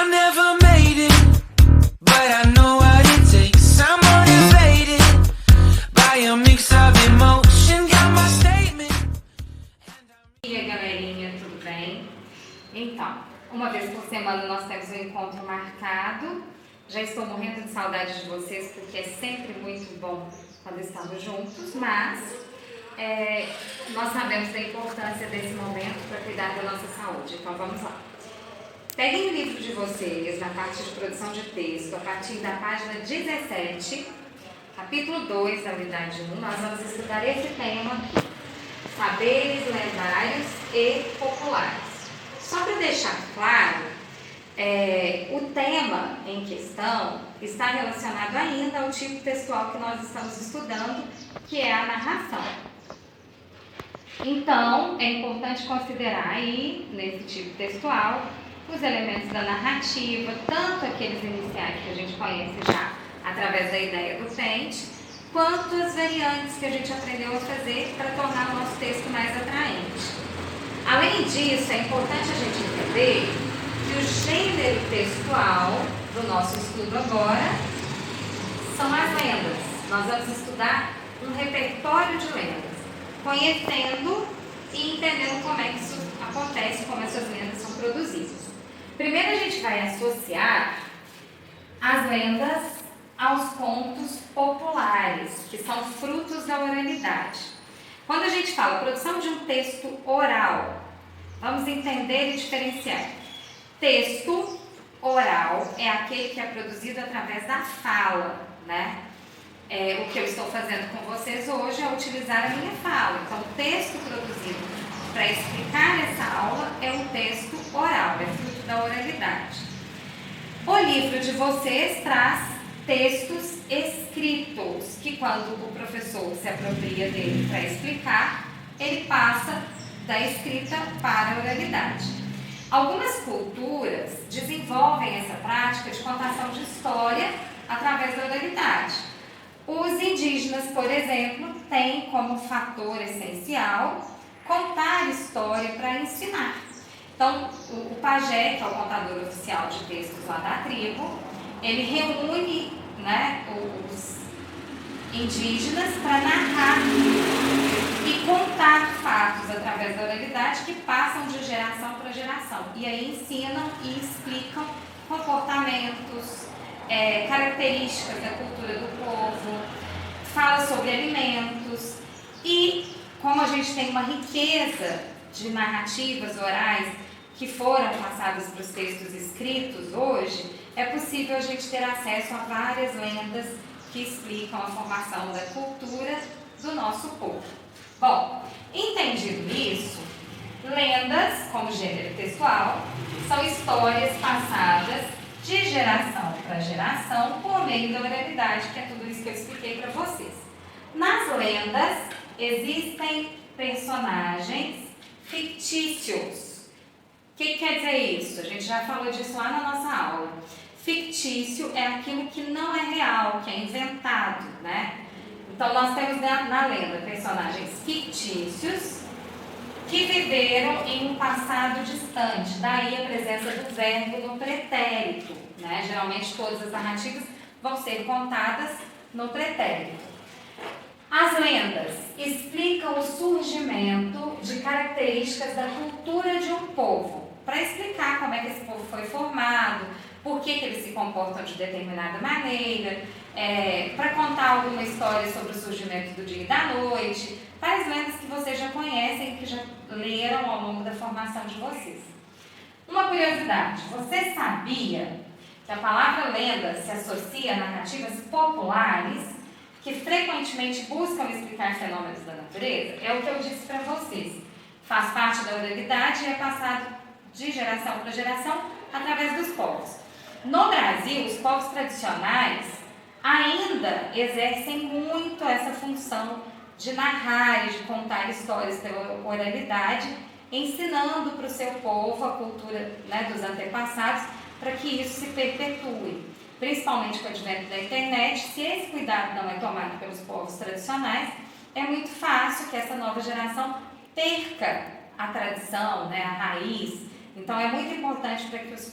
I never made it, but I know what it takes. I'm motivated by a mix of emotion. Got my statement. E aí, galerinha, tudo bem? Então, uma vez por semana nós temos um encontro marcado. Já estou morrendo de saudade de vocês, porque é sempre muito bom quando estamos juntos, mas nós sabemos da importância desse momento para cuidar da nossa saúde. Então vamos lá. Peguem o livro de vocês, na parte de produção de texto, a partir da página 17, capítulo 2 da unidade 1, nós vamos estudar esse tema, saberes lendários e populares. Só para deixar claro, o tema em questão está relacionado ainda ao tipo textual que nós estamos estudando, que é a narração. Então, é importante considerar aí, nesse tipo textual, os elementos da narrativa, tanto aqueles iniciais que a gente conhece já através da ideia do Fendt, quanto as variantes que a gente aprendeu a fazer para tornar o nosso texto mais atraente. Além disso, é importante a gente entender que o gênero textual do nosso estudo agora são as lendas. Nós vamos estudar um repertório de lendas, conhecendo e entendendo como é que isso acontece, como essas lendas são produzidas. Primeiro a gente vai associar as lendas aos contos populares, que são frutos da oralidade. Quando a gente fala produção de um texto oral, vamos entender e diferenciar. Texto oral é aquele que é produzido através da fala, né? O que eu estou fazendo com vocês hoje é utilizar a minha fala. Então, o texto produzido para explicar essa aula é um texto oral, é fruto da oralidade. O livro de vocês traz textos escritos, que quando o professor se apropria dele para explicar, ele passa da escrita para a oralidade. Algumas culturas desenvolvem essa prática de contação de história através da oralidade. Os indígenas, por exemplo, têm como fator essencial contar história para ensinar. Então, o pajé, que é o contador oficial de textos lá da tribo, ele reúne, né, os indígenas para narrar e contar fatos através da oralidade que passam de geração para geração. E aí ensinam e explicam comportamentos, características da cultura do povo, fala sobre alimentos. E como a gente tem uma riqueza de narrativas orais que foram passadas para os textos escritos hoje, é possível a gente ter acesso a várias lendas que explicam a formação da cultura do nosso povo. Bom, entendido isso, lendas, como gênero textual, são histórias passadas de geração para geração por meio da oralidade, que é tudo isso que eu expliquei para vocês. Nas lendas existem personagens fictícios. O que quer dizer isso? A gente já falou disso lá na nossa aula. Fictício é aquilo que não é real, que é inventado, né? Então nós temos na lenda personagens fictícios que viveram em um passado distante, daí a presença do verbo no pretérito, né? Geralmente todas as narrativas vão ser contadas no pretérito. As lendas explicam o surgimento de características da cultura de um povo, para explicar como é que esse povo foi formado, por que eles se comportam de determinada maneira, para contar alguma história sobre o surgimento do dia e da noite, várias lendas que vocês já conhecem, que já leram ao longo da formação de vocês. Uma curiosidade, você sabia que a palavra lenda se associa a narrativas populares que frequentemente buscam explicar fenômenos da natureza? É o que eu disse para vocês. Faz parte da oralidade e é passado de geração para geração através dos povos. No Brasil, os povos tradicionais ainda exercem muito essa função de narrar e de contar histórias pela oralidade, ensinando para o seu povo a cultura, né, dos antepassados, para que isso se perpetue. Principalmente com o advento da internet, se esse cuidado não é tomado pelos povos tradicionais, é muito fácil que essa nova geração perca a tradição, né, a raiz. Então é muito importante para que os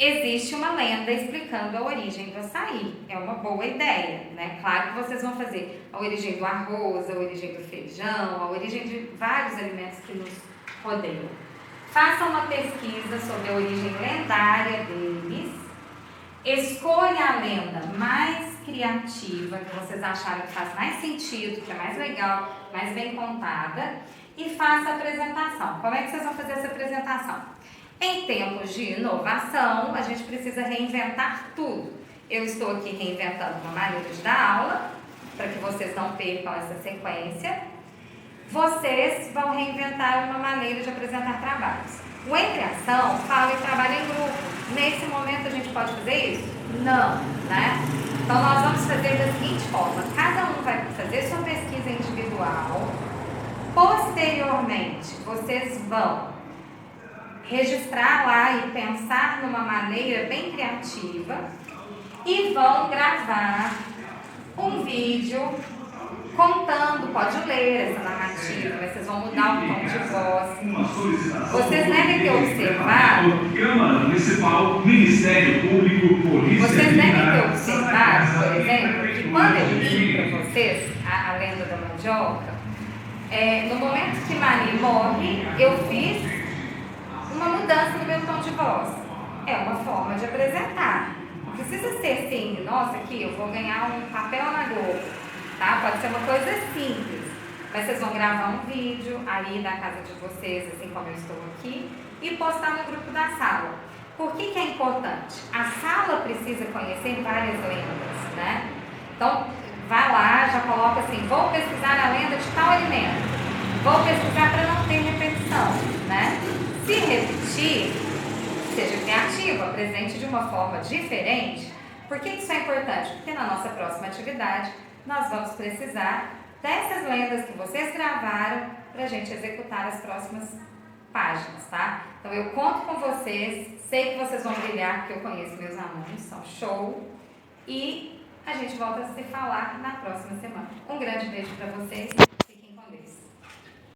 existe uma lenda explicando a origem do açaí. É uma boa ideia, né? Claro que vocês vão fazer a origem do arroz, a origem do feijão, a origem de vários alimentos que nos rodeiam. Façam uma pesquisa sobre a origem lendária deles. Escolha a lenda mais criativa, que vocês acharam que faz mais sentido, que é mais legal, mais bem contada, e faça a apresentação. Como é que vocês vão fazer essa apresentação? Em tempos de inovação, a gente precisa reinventar tudo. Eu estou aqui reinventando uma maneira de dar aula, para que vocês não percam essa sequência. Vocês vão reinventar uma maneira de apresentar trabalhos. O Entre Ação fala em trabalho em grupo. Nesse momento a gente pode fazer isso? Não, né? Então nós vamos fazer da seguinte forma: cada um vai fazer sua pesquisa individual. Posteriormente, vocês vão registrar lá e pensar numa maneira bem criativa e vão gravar um vídeo contando, pode ler essa narrativa, mas vocês vão mudar o tom de voz. Vocês devem ter observado. Câmara Municipal, Ministério Público, Polícia Vocês devem ter Militar, observado, por exemplo, que quando eu li para vocês a lenda da mandioca, no momento que Mari morre, eu fiz uma mudança no meu tom de voz. É uma forma de apresentar. Não precisa ser assim, nossa, aqui eu vou ganhar um papel na Globo. Tá? Pode ser uma coisa simples, mas vocês vão gravar um vídeo aí da casa de vocês, assim como eu estou aqui, e postar no grupo da sala. Por que é importante? A sala precisa conhecer várias lendas, né? Então, vai lá, já coloca assim, vou pesquisar a lenda de tal alimento, vou pesquisar para não ter repetição, né? Se repetir, seja criativo, apresente de uma forma diferente. Por que isso é importante? Porque na nossa próxima atividade, nós vamos precisar dessas lendas que vocês gravaram para a gente executar as próximas páginas, tá? Então eu conto com vocês, sei que vocês vão brilhar porque eu conheço meus alunos, são show, e a gente volta a se falar na próxima semana. Um grande beijo para vocês, fiquem com Deus.